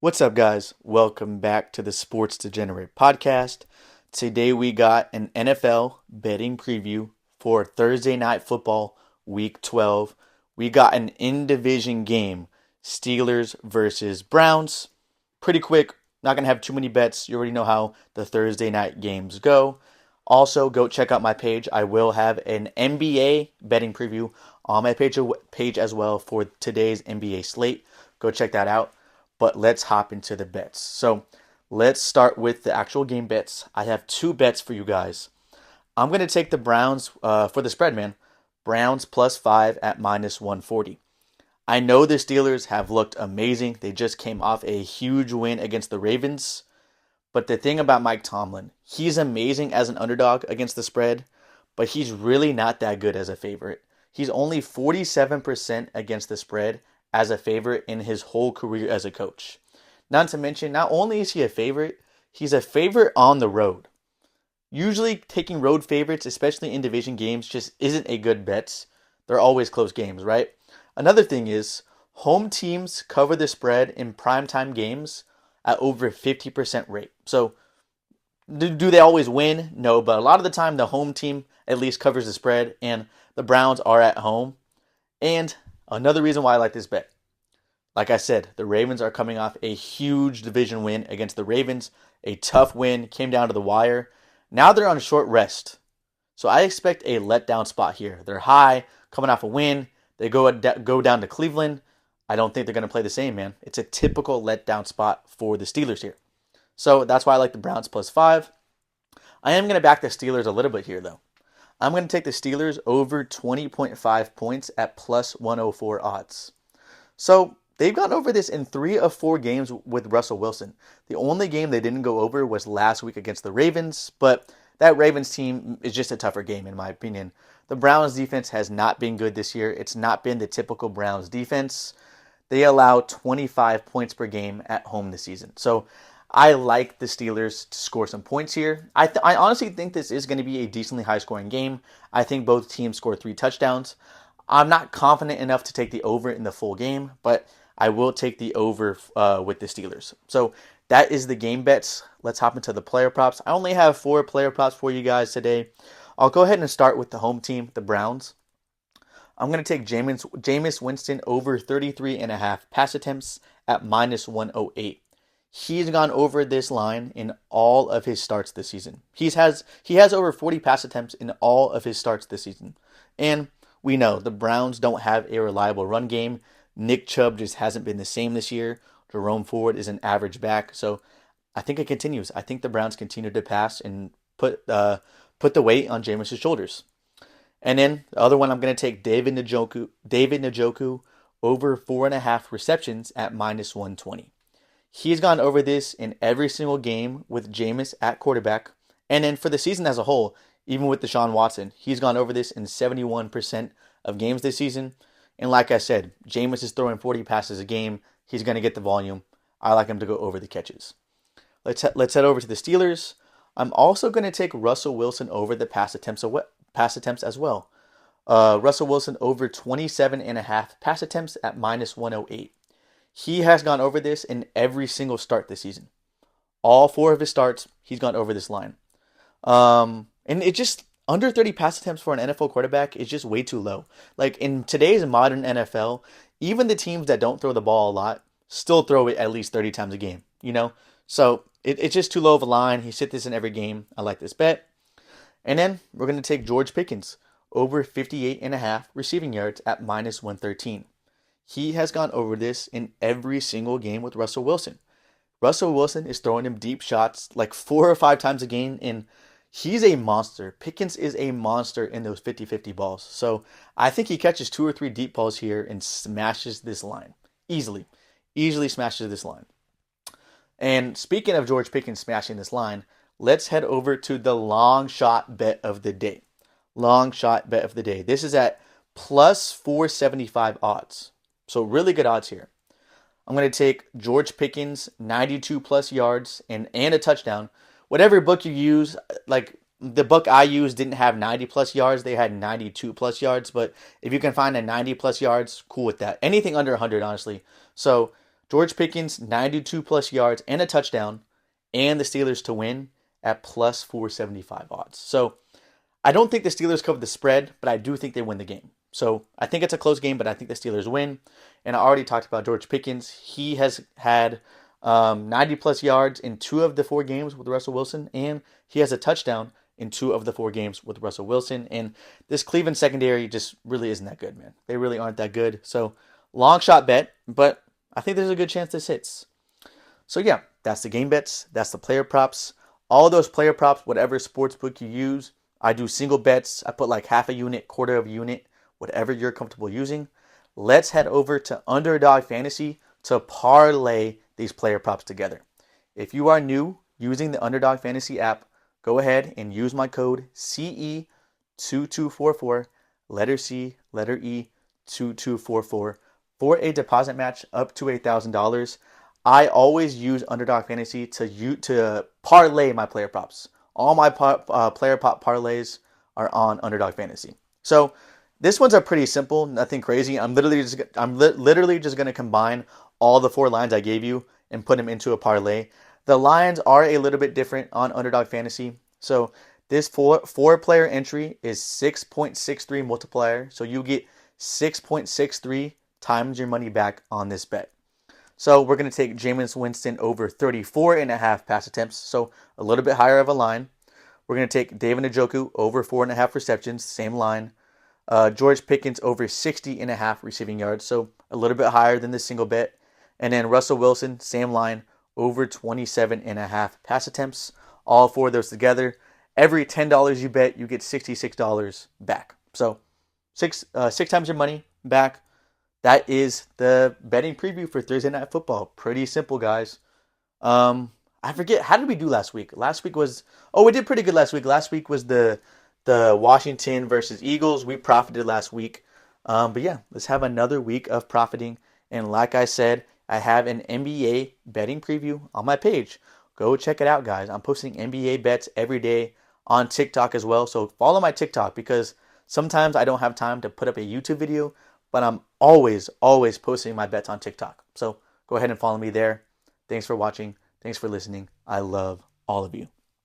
What's up, guys? Welcome back to the Sports Degenerate podcast. Today we got an NFL betting preview for Thursday Night Football Week 12. We got an in-division game, Steelers versus Browns. Pretty quick, not going to have too many bets. You already know how the Thursday night games go. Also, go check out my page. I will have an NBA betting preview on my page as well for today's NBA slate. Go check that out. But let's hop into the bets. So let's start with the actual game bets. I have two bets for you guys. I'm going to take the Browns for the spread, man. Browns +5 at -140. I know the Steelers have looked amazing. They just came off a huge win against the Ravens. But the thing about Mike Tomlin, he's amazing as an underdog against the spread, but he's really not that good as a favorite. He's only 47% against the spread as a favorite in his whole career as a coach. Not to mention, not only is he a favorite, he's a favorite on the road. Usually taking road favorites, especially in division games, just isn't a good bet. They're always close games, right? Another thing is, home teams cover the spread in primetime games at over 50% rate. So, do they always win? No, but a lot of the time the home team at least covers the spread, and the Browns are at home. And another reason why I like this bet. Like I said, the Ravens are coming off a huge division win against the Ravens. A tough win, came down to the wire. Now they're on short rest. So I expect a letdown spot here. They're high, coming off a win. They go down to Cleveland. I don't think they're going to play the same, man. It's a typical letdown spot for the Steelers here. So that's why I like the Browns +5. I am going to back the Steelers a little bit here, though. I'm going to take the Steelers over 20.5 points at +104 odds. So they've gone over this in 3 of 4 games with Russell Wilson. The only game they didn't go over was last week against the Ravens, but that Ravens team is just a tougher game in my opinion. The Browns defense has not been good this year. It's not been the typical Browns defense. They allow 25 points per game at home this season. So I like the Steelers to score some points here. I honestly think this is going to be a decently high-scoring game. I think both teams score 3 touchdowns. I'm not confident enough to take the over in the full game, but I will take the over with the Steelers. So that is the game bets. Let's hop into the player props. I only have 4 player props for you guys today. I'll go ahead and start with the home team, the Browns. I'm going to take Jameis Winston over 33.5 pass attempts at -108. He's gone over this line in all of his starts this season. He has over 40 pass attempts in all of his starts this season. And we know the Browns don't have a reliable run game. Nick Chubb just hasn't been the same this year. Jerome Ford is an average back. So I think it continues. I think the Browns continue to pass and put the weight on Jameis' shoulders. And then the other one, I'm going to take David Njoku over 4.5 receptions at -120. He's gone over this in every single game with Jameis at quarterback. And then for the season as a whole, even with Deshaun Watson, he's gone over this in 71% of games this season. And like I said, Jameis is throwing 40 passes a game. He's going to get the volume. I like him to go over the catches. Let's head over to the Steelers. I'm also going to take Russell Wilson over the pass attempts as well. Russell Wilson over 27.5 pass attempts at -108. He has gone over this in every single start this season. All 4 of his starts, he's gone over this line. And it just, under 30 pass attempts for an NFL quarterback is just way too low. Like in today's modern NFL, even the teams that don't throw the ball a lot still throw it at least 30 times a game, you know? So it's just too low of a line. He hit this in every game. I like this bet. And then we're going to take George Pickens over 58.5 receiving yards at -113. He has gone over this in every single game with Russell Wilson. Russell Wilson is throwing him deep shots like 4 or 5 times a game, and he's a monster. Pickens is a monster in those 50-50 balls. So I think he catches 2 or 3 deep balls here and smashes this line. Easily smashes this line. And speaking of George Pickens smashing this line, let's head over to the long shot bet of the day. Long shot bet of the day. This is at +475 odds. So really good odds here. I'm going to take George Pickens, 92 plus yards and a touchdown. Whatever book you use, like the book I used didn't have 90 plus yards. They had 92 plus yards. But if you can find a 90 plus yards, cool with that. Anything under 100, honestly. So George Pickens, 92 plus yards and a touchdown, and the Steelers to win at plus 475 odds. So I don't think the Steelers cover the spread, but I do think they win the game. So I think it's a close game, but I think the Steelers win. And I already talked about George Pickens. He has had 90 plus yards in 2 of the 4 games with Russell Wilson, and he has a touchdown in 2 of the 4 games with Russell Wilson. And this Cleveland secondary just really isn't that good, man. They really aren't that good. So long shot bet, but I think there's a good chance this hits. So yeah, that's the game bets. That's the player props. All those player props, whatever sportsbook you use, I do single bets. I put like half a unit, quarter of a unit, whatever you're comfortable using. Let's head over to Underdog Fantasy to parlay these player props together. If you are new using the Underdog Fantasy app, go ahead and use my code CE2244, letter C, letter E, 2244 for a deposit match up to $8,000. I always use Underdog Fantasy to parlay my player props. All my player prop parlays are on Underdog Fantasy. So this one's pretty simple, nothing crazy. I'm literally just going to combine all the 4 lines I gave you and put them into a parlay. The lines are a little bit different on Underdog Fantasy. So this 4-player entry is 6.63 multiplier. So you get 6.63 times your money back on this bet. So we're going to take Jameis Winston over 34.5 pass attempts, so a little bit higher of a line. We're going to take David Njoku over 4.5 receptions, same line. George Pickens over 60.5 receiving yards, so a little bit higher than the single bet. And then Russell Wilson, same line, over 27.5 pass attempts. All 4 of those together. Every $10 you bet, you get $66 back. So 6 times your money back. That is the betting preview for Thursday Night Football. Pretty simple, guys. I forget, how did we do last week? Last week was, we did pretty good last week. Last week was the Washington versus Eagles. We profited last week. But yeah, let's have another week of profiting. And like I said, I have an NBA betting preview on my page. Go check it out, guys. I'm posting NBA bets every day on TikTok as well. So follow my TikTok because sometimes I don't have time to put up a YouTube video, but I'm always posting my bets on TikTok. So go ahead and follow me there. Thanks for watching. Thanks for listening. I love all of you.